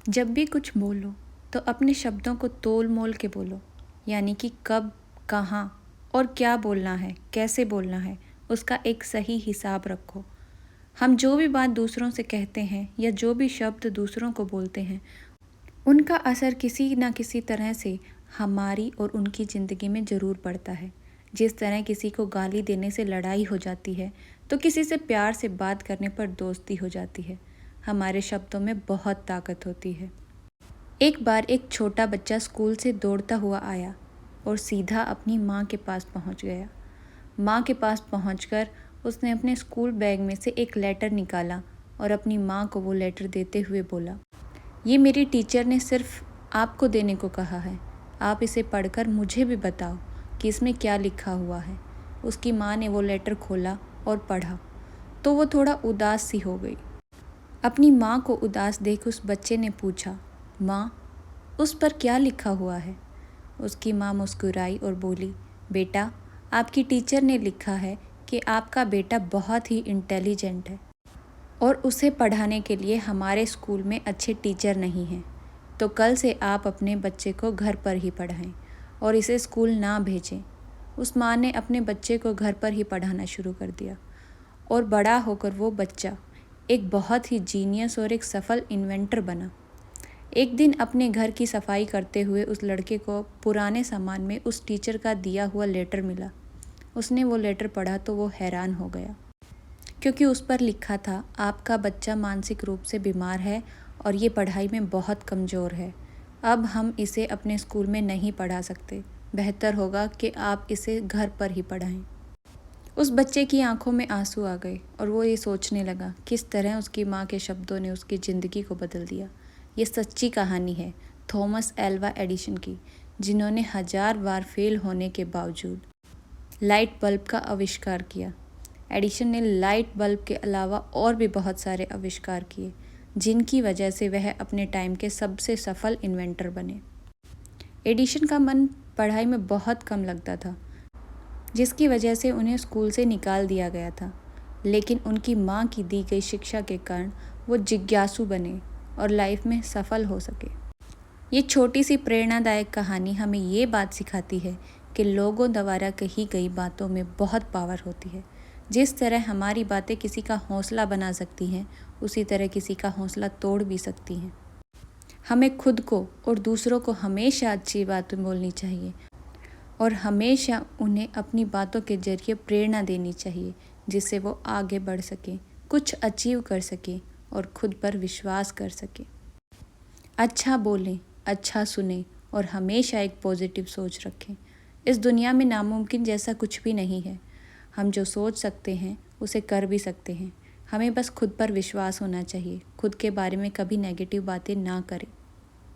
जब भी कुछ बोलो तो अपने शब्दों को तोल मोल के बोलो, यानी कि कब, कहाँ और क्या बोलना है, कैसे बोलना है, उसका एक सही हिसाब रखो। हम जो भी बात दूसरों से कहते हैं या जो भी शब्द दूसरों को बोलते हैं, उनका असर किसी न किसी तरह से हमारी और उनकी ज़िंदगी में ज़रूर पड़ता है। जिस तरह किसी को गाली देने से लड़ाई हो जाती है, तो किसी से प्यार से बात करने पर दोस्ती हो जाती है। हमारे शब्दों में बहुत ताकत होती है। एक बार एक छोटा बच्चा स्कूल से दौड़ता हुआ आया और सीधा अपनी माँ के पास पहुँच गया। माँ के पास पहुँचकर उसने अपने स्कूल बैग में से एक लेटर निकाला और अपनी माँ को वो लेटर देते हुए बोला, ये मेरी टीचर ने सिर्फ आपको देने को कहा है। आप इसे पढ़कर मुझे भी बताओ कि इसमें क्या लिखा हुआ है। उसकी माँ ने वो लेटर खोला और पढ़ा तो वो थोड़ा उदास सी हो गई। अपनी माँ को उदास देख उस बच्चे ने पूछा, माँ, उस पर क्या लिखा हुआ है? उसकी माँ मुस्कुराई और बोली, बेटा, आपकी टीचर ने लिखा है कि आपका बेटा बहुत ही इंटेलिजेंट है और उसे पढ़ाने के लिए हमारे स्कूल में अच्छे टीचर नहीं हैं, तो कल से आप अपने बच्चे को घर पर ही पढ़ाएं और इसे स्कूल ना भेजें। उस माँ ने अपने बच्चे को घर पर ही पढ़ाना शुरू कर दिया और बड़ा होकर वो बच्चा एक बहुत ही जीनियस और एक सफल इन्वेंटर बना। एक दिन अपने घर की सफाई करते हुए उस लड़के को पुराने सामान में उस टीचर का दिया हुआ लेटर मिला। उसने वो लेटर पढ़ा तो वो हैरान हो गया, क्योंकि उस पर लिखा था, आपका बच्चा मानसिक रूप से बीमार है और ये पढ़ाई में बहुत कमज़ोर है। अब हम इसे अपने स्कूल में नहीं पढ़ा सकते। बेहतर होगा कि आप इसे घर पर ही पढ़ाएं। उस बच्चे की आंखों में आंसू आ गए और वो ये सोचने लगा किस तरह उसकी माँ के शब्दों ने उसकी ज़िंदगी को बदल दिया। ये सच्ची कहानी है थॉमस एल्वा एडिसन की, जिन्होंने 1000 बार फेल होने के बावजूद लाइट बल्ब का आविष्कार किया। एडिसन ने लाइट बल्ब के अलावा और भी बहुत सारे आविष्कार किए, जिनकी वजह से वह अपने टाइम के सबसे सफल इन्वेंटर बने। एडिसन का मन पढ़ाई में बहुत कम लगता था, जिसकी वजह से उन्हें स्कूल से निकाल दिया गया था। लेकिन उनकी माँ की दी गई शिक्षा के कारण वो जिज्ञासु बने और लाइफ में सफल हो सके। ये छोटी सी प्रेरणादायक कहानी हमें ये बात सिखाती है कि लोगों द्वारा कही गई बातों में बहुत पावर होती है। जिस तरह हमारी बातें किसी का हौसला बना सकती हैं, उसी तरह किसी का हौसला तोड़ भी सकती हैं। हमें खुद को और दूसरों को हमेशा अच्छी बातें बोलनी चाहिए और हमेशा उन्हें अपनी बातों के जरिए प्रेरणा देनी चाहिए, जिससे वो आगे बढ़ सकें, कुछ अचीव कर सकें और खुद पर विश्वास कर सकें। अच्छा बोलें, अच्छा सुने और हमेशा एक पॉजिटिव सोच रखें। इस दुनिया में नामुमकिन जैसा कुछ भी नहीं है। हम जो सोच सकते हैं उसे कर भी सकते हैं। हमें बस खुद पर विश्वास होना चाहिए। खुद के बारे में कभी नेगेटिव बातें ना करें।